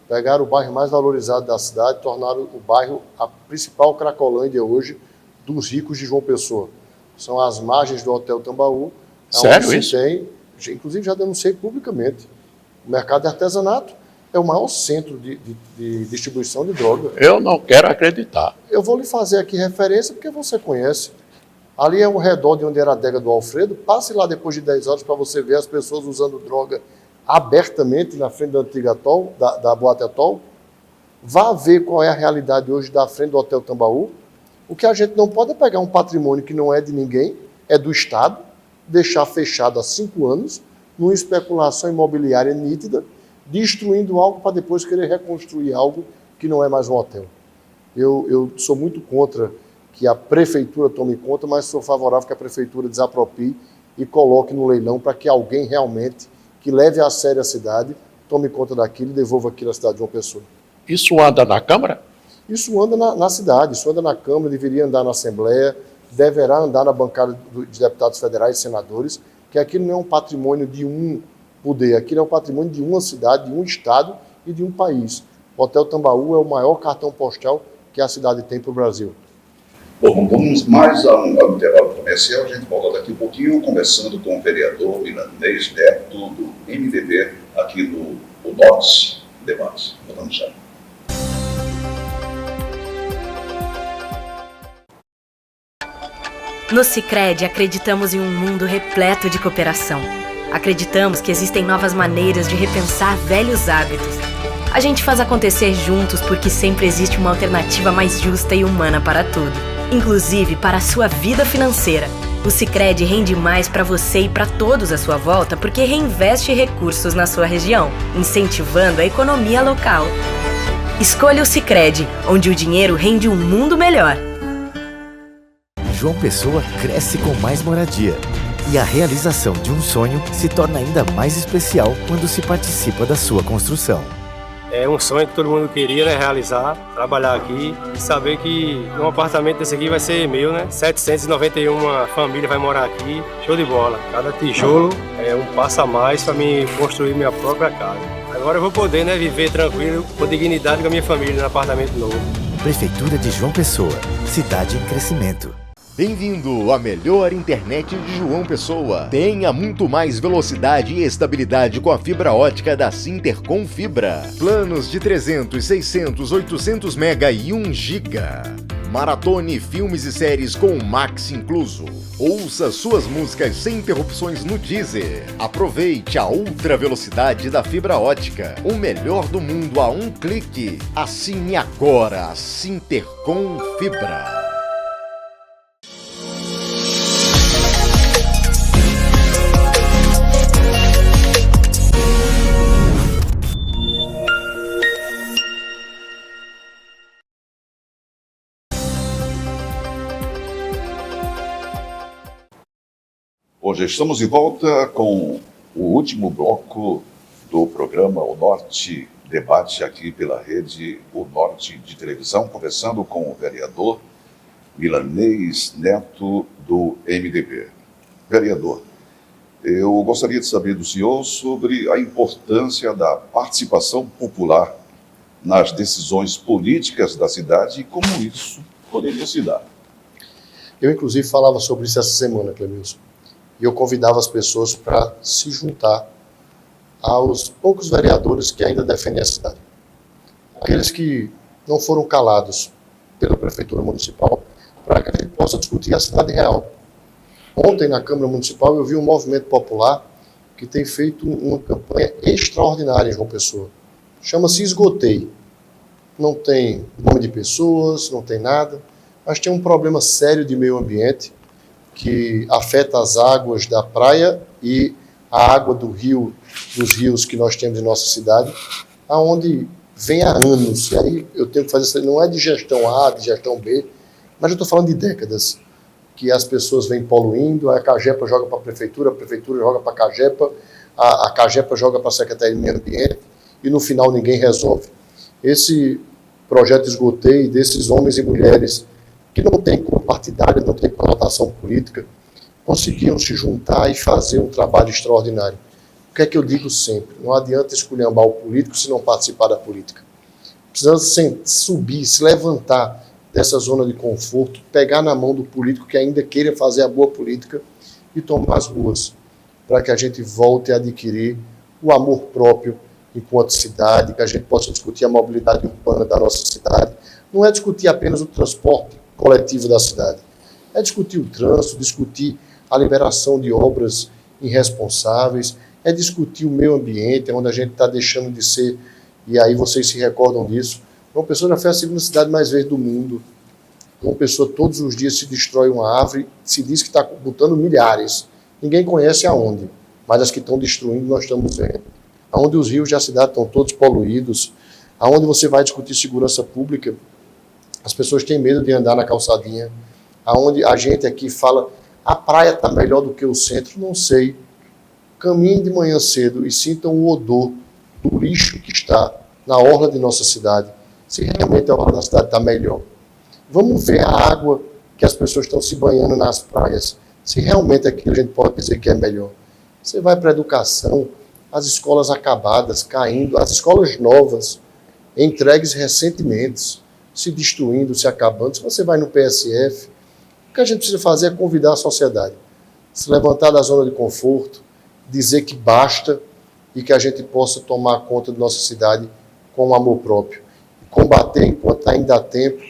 Pegar o bairro mais valorizado da cidade, tornar o bairro a principal Cracolândia hoje dos ricos de João Pessoa. São as margens do Hotel Tambaú. Sério isso? Inclusive já denunciei publicamente. O mercado de artesanato é o maior centro de distribuição de droga. Eu não quero acreditar. Eu vou lhe fazer aqui referência porque você conhece. Ali é ao redor de onde era a adega do Alfredo. Passe lá depois de 10 horas para você ver as pessoas usando droga abertamente na frente da antiga Atol, da Boate Atol. Vá ver qual é a realidade hoje da frente do Hotel Tambaú. O que a gente não pode é pegar um patrimônio que não é de ninguém, é do Estado, deixar fechado há 5 anos, numa especulação imobiliária nítida, destruindo algo para depois querer reconstruir algo que não é mais um hotel. Eu sou muito contra que a prefeitura tome conta, mas sou favorável que a prefeitura desaproprie e coloque no leilão para que alguém realmente, que leve a sério a cidade, tome conta daquilo e devolva aquilo à cidade de uma pessoa. Isso anda na Câmara? Isso anda na cidade, isso anda na Câmara, deveria andar na Assembleia, deverá andar na bancada de deputados federais e senadores, que aquilo não é um patrimônio de um poder, aquilo é um patrimônio de uma cidade, de um estado e de um país. O Hotel Tambaú é o maior cartão postal que a cidade tem para o Brasil. Bom, vamos mais ao intervalo comercial. A gente volta daqui um pouquinho conversando com o vereador Milanês Neto, do MDB, aqui no Norte Debate. Voltamos já. No Sicredi, acreditamos em um mundo repleto de cooperação. Acreditamos que existem novas maneiras de repensar velhos hábitos. A gente faz acontecer juntos porque sempre existe uma alternativa mais justa e humana para tudo, inclusive para a sua vida financeira. O Sicredi rende mais para você e para todos à sua volta porque reinveste recursos na sua região, incentivando a economia local. Escolha o Sicredi, onde o dinheiro rende um mundo melhor. João Pessoa cresce com mais moradia. E a realização de um sonho se torna ainda mais especial quando se participa da sua construção. É um sonho que todo mundo queria, né, realizar, trabalhar aqui e saber que um apartamento desse aqui vai ser meu, né? 791 famílias vai morar aqui, show de bola. Cada tijolo é um passo a mais para mim construir minha própria casa. Agora eu vou poder, né, viver tranquilo, com dignidade com a minha família no apartamento novo. Prefeitura de João Pessoa, cidade em crescimento. Bem-vindo à melhor internet de João Pessoa. Tenha muito mais velocidade e estabilidade com a fibra ótica da Sintercom Fibra. Planos de 300, 600, 800 mega e 1 giga. Maratone filmes e séries com Max incluso. Ouça suas músicas sem interrupções no Deezer. Aproveite a ultra velocidade da fibra ótica. O melhor do mundo a um clique. Assine agora a Sintercom Fibra. Hoje estamos de volta com o último bloco do programa O Norte Debate, aqui pela rede O Norte de Televisão, conversando com o vereador Milanês Neto, do MDB. Vereador, eu gostaria de saber do senhor sobre a importância da participação popular nas decisões políticas da cidade e como isso poderia se dar. Eu, inclusive, falava sobre isso essa semana, Clemilson. E eu convidava as pessoas para se juntar aos poucos vereadores que ainda defendem a cidade. Aqueles que não foram calados pela Prefeitura Municipal, para que a gente possa discutir a cidade real. Ontem, na Câmara Municipal, eu vi um movimento popular que tem feito uma campanha extraordinária em João Pessoa. Chama-se Esgotei. Não tem nome de pessoas, não tem nada, mas tem um problema sério de meio ambiente que afeta as águas da praia e a água do rio, dos rios que nós temos em nossa cidade. aonde vem há anos, e aí eu tenho que fazer isso, não é de gestão A, de gestão B, mas eu estou falando de décadas, que as pessoas vêm poluindo, a Cagepa joga para a prefeitura joga para a Cagepa, a Cagepa joga para a Secretaria de Meio Ambiente, e no final ninguém resolve. Esse projeto Esgotei, desses homens e mulheres que não têm cor partidária, não têm conotação política, conseguiram se juntar e fazer um trabalho extraordinário. O que é que eu digo sempre? Não adianta esculhambar o político se não participar da política. Precisamos subir, se levantar dessa zona de conforto, pegar na mão do político que ainda queira fazer a boa política e tomar as ruas, para que a gente volte a adquirir o amor próprio enquanto cidade, que a gente possa discutir a mobilidade urbana da nossa cidade. Não é discutir apenas o transporte coletivo da cidade, é discutir o trânsito, discutir a liberação de obras irresponsáveis, é discutir o meio ambiente, onde a gente está deixando de ser, e aí vocês se recordam disso. João Pessoa já foi a segunda cidade mais verde do mundo. João Pessoa todos os dias se destrói uma árvore, se diz que está botando milhares. Ninguém conhece aonde, mas as que estão destruindo nós estamos vendo. Aonde os rios da cidade estão todos poluídos, aonde você vai discutir segurança pública, as pessoas têm medo de andar na calçadinha, aonde a gente aqui fala, a praia está melhor do que o centro, não sei. Caminhem de manhã cedo e sintam o odor do lixo que está na orla de nossa cidade, se realmente a orla da cidade está melhor. Vamos ver a água que as pessoas estão se banhando nas praias, se realmente aquilo a gente pode dizer que é melhor. Você vai para a educação, as escolas acabadas, caindo, as escolas novas, entregues recentemente, se destruindo, se acabando. Se você vai no PSF, o que a gente precisa fazer é convidar a sociedade, se levantar da zona de conforto, dizer que basta e que a gente possa tomar conta da nossa cidade com amor próprio. Combater, enquanto ainda há tempo,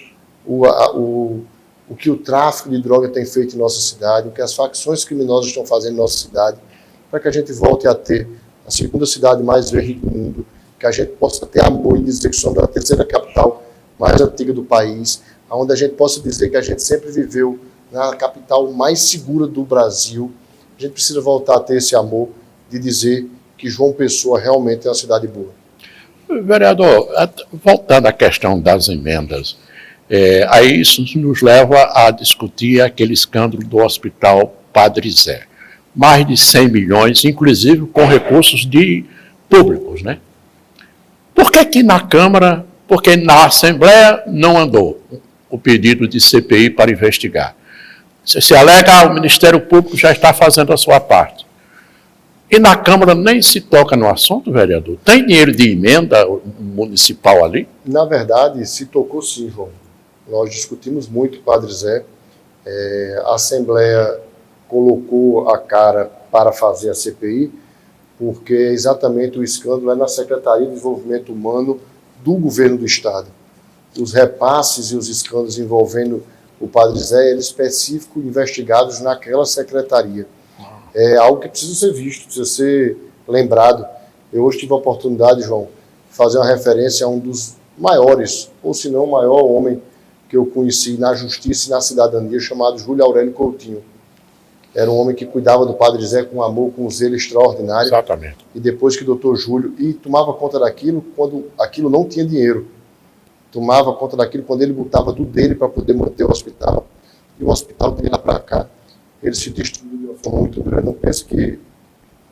o que o tráfico de droga tem feito em nossa cidade, o que as facções criminosas estão fazendo em nossa cidade, para que a gente volte a ter a segunda cidade mais verde do mundo, que a gente possa ter amor e dizer que somos a terceira capital mais antiga do país, onde a gente possa dizer que a gente sempre viveu na capital mais segura do Brasil. A gente precisa voltar a ter esse amor de dizer que João Pessoa realmente é uma cidade boa. Vereador, voltando à questão das emendas, aí isso nos leva a discutir aquele escândalo do Hospital Padre Zé. Mais de 100 milhões, inclusive com recursos públicos, né? Por que na Câmara, porque na Assembleia não andou o pedido de CPI para investigar? Se alega, o Ministério Público já está fazendo a sua parte. E na Câmara nem se toca no assunto, vereador? Tem dinheiro de emenda municipal ali? Na verdade, se tocou sim, João. Nós discutimos muito o Padre Zé. A Assembleia colocou a cara para fazer a CPI, porque exatamente o escândalo é na Secretaria de Desenvolvimento Humano do Governo do Estado. Os repasses e os escândalos envolvendo o Padre Zé, eles específicos investigados naquela secretaria. É algo que precisa ser visto, precisa ser lembrado. Eu hoje tive a oportunidade, João, de fazer uma referência a um dos maiores, ou se não o maior homem que eu conheci na justiça e na cidadania, chamado Júlio Aurélio Coutinho. Era um homem que cuidava do Padre Zé com amor, com zelo extraordinário. Exatamente. E depois que o doutor Júlio, e tomava conta daquilo quando aquilo não tinha dinheiro. Tomava conta daquilo quando ele botava tudo dele para poder manter o hospital. E o hospital de lá para cá, ele se destruiu de uma forma muito grande. Não pense que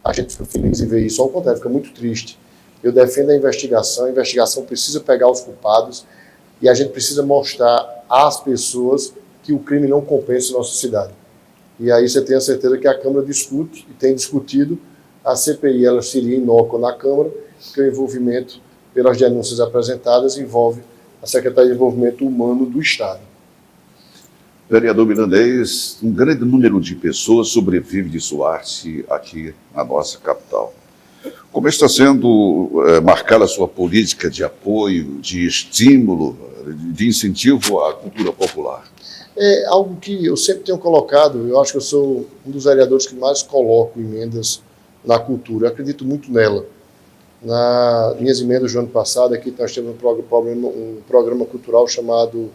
a gente fica feliz em ver isso. Ao contrário, fica muito triste. Eu defendo a investigação precisa pegar os culpados e a gente precisa mostrar às pessoas que o crime não compensa em nossa cidade. E aí você tem a certeza que a Câmara discute e tem discutido. A CPI ela seria inócua na Câmara, porque o envolvimento pelas denúncias apresentadas envolve a Secretaria de Desenvolvimento Humano do Estado. Vereador Mirandês, um grande número de pessoas sobrevive de sua arte aqui na nossa capital. Como está sendo marcada a sua política de apoio, de estímulo, de incentivo à cultura popular? É algo que eu sempre tenho colocado, eu acho que eu sou um dos vereadores que mais coloco emendas na cultura, eu acredito muito nela. Nas minhas emendas do ano passado, aqui nós temos um programa cultural chamado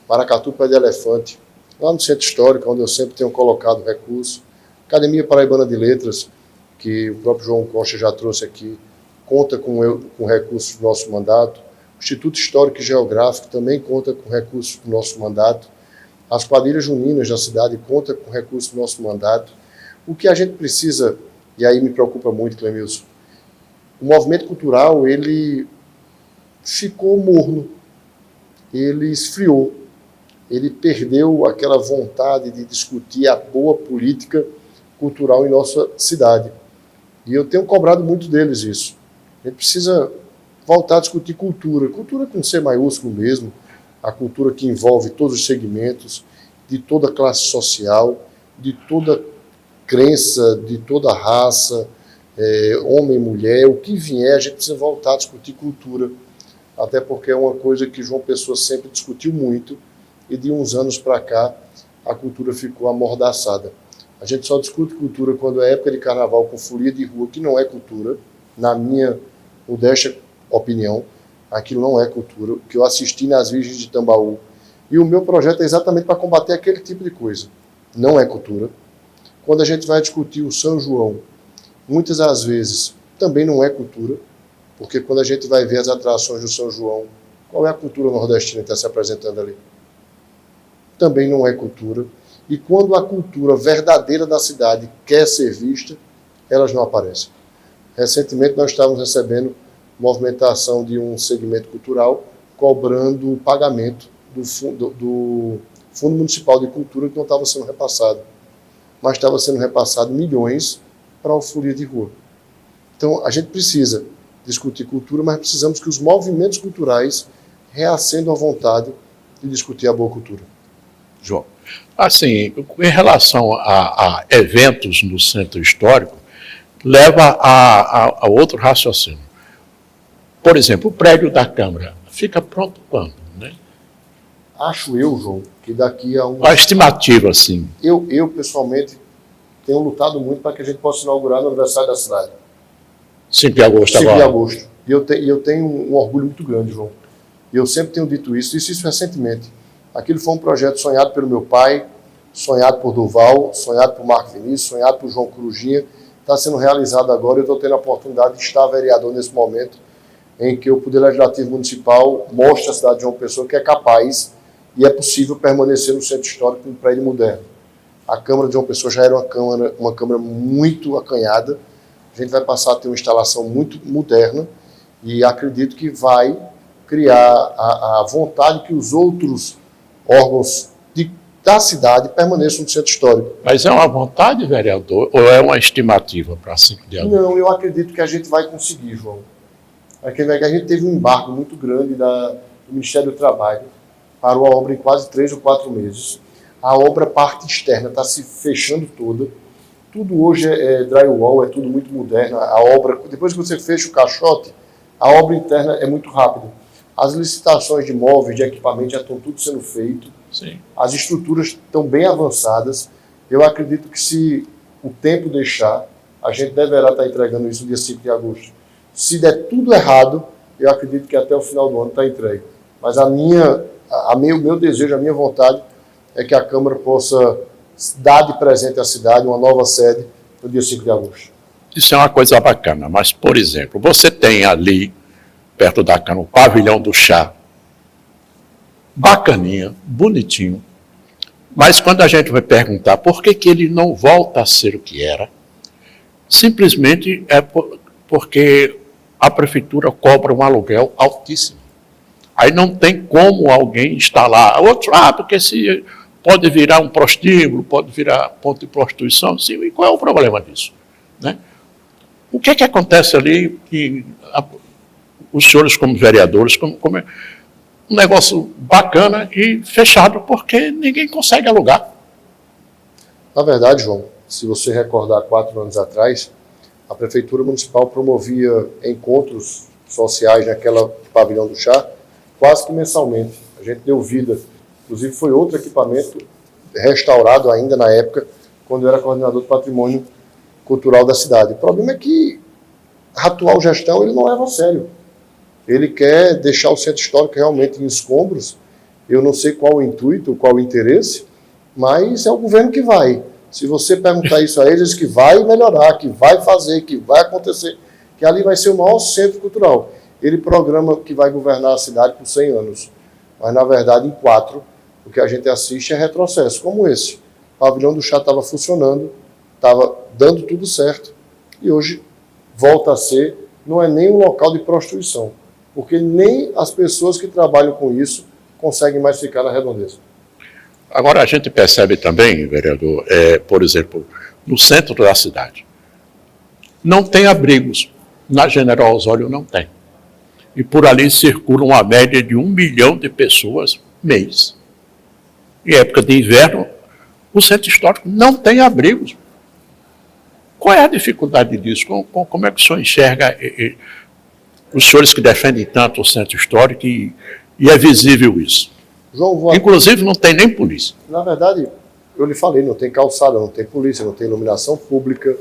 Maracatu Pé de Elefante, lá no Centro Histórico, onde eu sempre tenho colocado recursos. Academia Paraibana de Letras, que o próprio João Costa já trouxe aqui conta com recursos do nosso mandato, o Instituto Histórico e Geográfico também conta com recursos do nosso mandato, as quadrilhas juninas da cidade contam com recursos do nosso mandato. O que a gente precisa, e aí me preocupa muito, Clemilson, o movimento cultural, ele ficou morno, ele esfriou, ele perdeu aquela vontade de discutir a boa política cultural em nossa cidade. E eu tenho cobrado muito deles isso. A gente precisa voltar a discutir cultura, cultura com C maiúsculo mesmo, a cultura que envolve todos os segmentos, de toda classe social, de toda crença, de toda raça, homem, mulher, o que vier, a gente precisa voltar a discutir cultura, até porque é uma coisa que João Pessoa sempre discutiu muito, e de uns anos para cá a cultura ficou amordaçada. A gente só discute cultura quando é época de carnaval com folia de rua, que não é cultura, na minha modesta opinião, aquilo não é cultura. O que eu assisti nas Virgens de Tambaú, e o meu projeto é exatamente para combater aquele tipo de coisa. Não é cultura. Quando a gente vai discutir o São João, muitas das vezes também não é cultura, porque quando a gente vai ver as atrações do São João, qual é a cultura nordestina que está se apresentando ali? Também não é cultura. E quando a cultura verdadeira da cidade quer ser vista, elas não aparecem. Recentemente nós estávamos recebendo movimentação de um segmento cultural cobrando o pagamento do Fundo Municipal de Cultura que não estava sendo repassado, mas estava sendo repassado milhões para a folia de rua. Então a gente precisa discutir cultura, mas precisamos que os movimentos culturais reacendam a vontade de discutir a boa cultura. João, assim, em relação a eventos no centro histórico, leva a outro raciocínio. Por exemplo, o prédio da Câmara fica pronto quando? Né? Acho eu, João, que daqui a a estimativa, assim. Eu, pessoalmente, tenho lutado muito para que a gente possa inaugurar no aniversário da cidade. 5 de agosto 5 agora. de agosto. E eu tenho um orgulho muito grande, João. E eu sempre tenho dito isso, disse isso recentemente. Aquilo foi um projeto sonhado pelo meu pai, sonhado por Durval, sonhado por Marco Vinícius, sonhado por João Corujinha. Está sendo realizado agora. Eu estou tendo a oportunidade de estar vereador nesse momento em que o Poder Legislativo Municipal mostra à cidade de João Pessoa que é capaz e é possível permanecer no centro histórico com um prédio moderno. A Câmara de João Pessoa já era uma Câmara muito acanhada. A gente vai passar a ter uma instalação muito moderna e acredito que vai criar a vontade que os outros órgãos da cidade permaneçam no centro histórico. Mas é uma vontade, vereador, ou é uma estimativa para 5 de agosto? Não, eu acredito que a gente vai conseguir, João. A gente teve um embargo muito grande do Ministério do Trabalho, parou a obra em quase 3 ou 4 meses. A obra, parte externa, está se fechando toda. Tudo hoje é drywall, é tudo muito moderno. A obra, depois que você fecha o caixote, a obra interna é muito rápida. As licitações de móveis, de equipamento já estão tudo sendo feito. Sim. As estruturas estão bem avançadas. Eu acredito que se o tempo deixar, a gente deverá estar entregando isso no dia 5 de agosto. Se der tudo errado, eu acredito que até o final do ano está entregue. Mas o meu desejo, a minha vontade é que a Câmara possa dar de presente à cidade uma nova sede no dia 5 de agosto. Isso é uma coisa bacana, mas, por exemplo, você tem ali, perto da Câmara, o pavilhão do chá, bacaninha, bonitinho, mas quando a gente vai perguntar por que ele não volta a ser o que era, simplesmente é porque a prefeitura cobra um aluguel altíssimo. Aí não tem como alguém instalar. Outro, porque se pode virar um prostíbulo, pode virar ponto de prostituição. Sim, e qual é o problema disso? Né? O que acontece ali que os senhores como vereadores, como um negócio bacana e fechado porque ninguém consegue alugar? Na verdade, João, se você recordar 4 anos atrás, a Prefeitura Municipal promovia encontros sociais naquela pavilhão do chá quase que mensalmente. A gente deu vida. Inclusive foi outro equipamento restaurado ainda na época, quando eu era coordenador do patrimônio cultural da cidade. O problema é que a atual gestão ele não leva a sério. Ele quer deixar o centro histórico realmente em escombros. Eu não sei qual o intuito, qual o interesse, mas é o governo que vai. Se você perguntar isso a eles, que vai melhorar, que vai fazer, que vai acontecer. que ali vai ser o maior centro cultural. Ele programa que vai governar a cidade por 100 anos, mas na verdade em 4, o que a gente assiste é retrocesso, como esse. O pavilhão do chá estava funcionando, estava dando tudo certo, e hoje volta a ser, não é nem um local de prostituição, porque nem as pessoas que trabalham com isso conseguem mais ficar na Redondeza. Agora, a gente percebe também, vereador, por exemplo, no centro da cidade, não tem abrigos. Na General Osório não tem. E por ali circula uma média de 1 milhão de pessoas mês. Em época de inverno, o centro histórico não tem abrigos. Qual é a dificuldade disso? Como é que o senhor enxerga os senhores que defendem tanto o centro histórico e é visível isso? João, inclusive não tem nem polícia. Na verdade, eu lhe falei, não tem calçada, não tem polícia, não tem iluminação pública,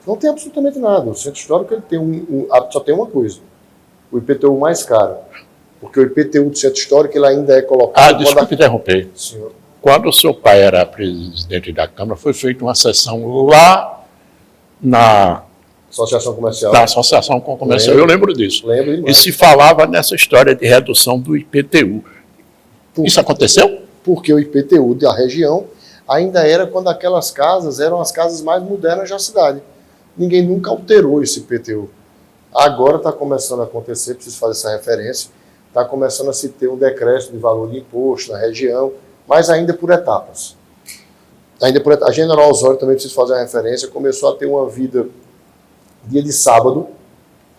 não tem absolutamente nada. O centro histórico ele tem só tem uma coisa, o IPTU mais caro. Porque o IPTU do centro histórico ele ainda é colocado... Desculpe interromper. Senhor. Quando o seu pai era presidente da Câmara, foi feita uma sessão lá na Associação Comercial. Da Associação Comercial, eu lembro disso. Lembro e se falava nessa história de redução do IPTU. Isso aconteceu? Porque o IPTU da região ainda era quando aquelas casas eram as casas mais modernas da cidade. Ninguém nunca alterou esse IPTU. Agora está começando a acontecer, preciso fazer essa referência, está começando a se ter um decréscimo de valor de imposto na região, mas ainda por etapas. A General Osório, também preciso fazer uma referência, começou a ter uma vida, dia de sábado,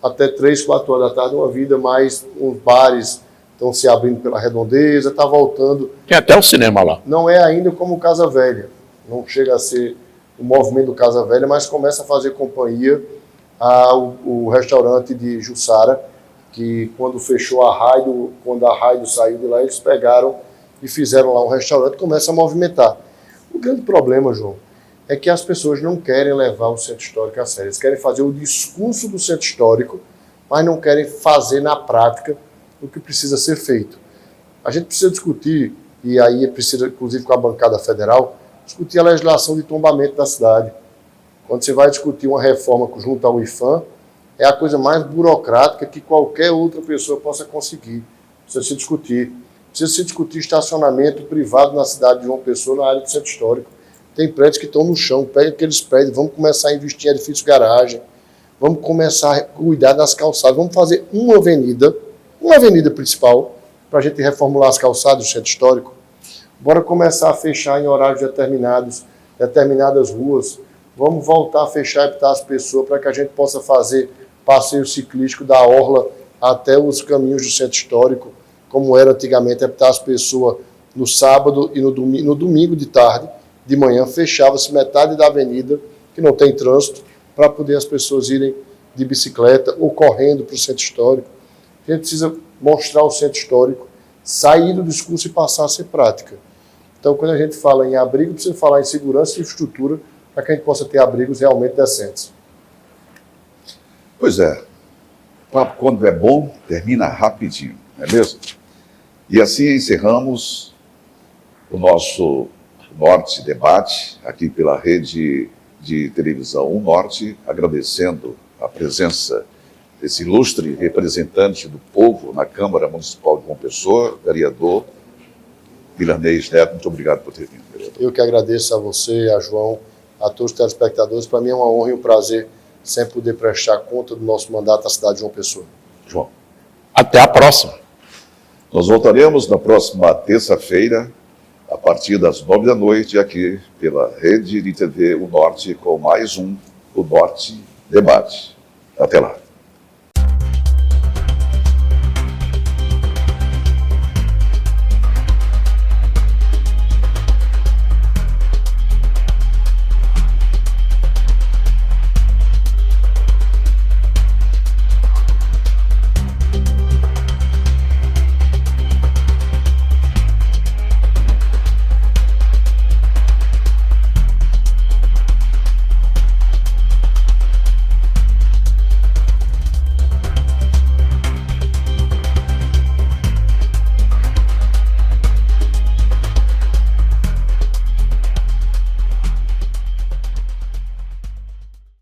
até 3, 4 horas da tarde, uma vida mais, uns bares estão se abrindo pela Redondeza, está voltando. Tem até o cinema lá. Não é ainda como Casa Velha, não chega a ser o movimento do Casa Velha, mas começa a fazer companhia ao restaurante de Jussara, que quando fechou quando a Raido saiu de lá, eles pegaram e fizeram lá um restaurante, começa a movimentar. O grande problema, João, é que as pessoas não querem levar o centro histórico a sério. Eles querem fazer o discurso do centro histórico, mas não querem fazer na prática o que precisa ser feito. A gente precisa discutir, e aí precisa, inclusive com a bancada federal, discutir a legislação de tombamento da cidade. Quando você vai discutir uma reforma junto ao IFAM, é a coisa mais burocrática que qualquer outra pessoa possa conseguir. Precisa se discutir. Precisa se discutir estacionamento privado na cidade de João Pessoa, na área do centro histórico. Tem prédios que estão no chão, pega aqueles prédios, vamos começar a investir em edifício garagem, vamos começar a cuidar das calçadas, vamos fazer uma avenida principal, para a gente reformular as calçadas do centro histórico. Bora começar a fechar em horários determinadas ruas. Vamos voltar a fechar e evitar as pessoas para que a gente possa fazer passeio ciclístico da orla até os caminhos do centro histórico, como era antigamente, evitar as pessoas no sábado e no domingo de tarde, de manhã, fechava-se metade da avenida, que não tem trânsito, para poder as pessoas irem de bicicleta ou correndo para o centro histórico. A gente precisa mostrar o centro histórico, sair do discurso e passar a ser prática. Então, quando a gente fala em abrigo, precisa falar em segurança e infraestrutura para que a gente possa ter abrigos realmente decentes. Pois é. O papo, quando é bom, termina rapidinho, não é mesmo? E assim encerramos o nosso Norte Debate, aqui pela rede de televisão O Norte, agradecendo a presença desse ilustre representante do povo na Câmara Municipal de João Pessoa, vereador Milanês Neto. Muito obrigado por ter vindo, vereador. Eu que agradeço a você, a João, a todos os telespectadores. Para mim é uma honra e um prazer sempre poder prestar conta do nosso mandato à cidade de João Pessoa. João. Até a próxima. Nós voltaremos na próxima terça-feira, a partir das 9 da noite, aqui pela rede de TV O Norte, com mais um O Norte Debate. Até lá.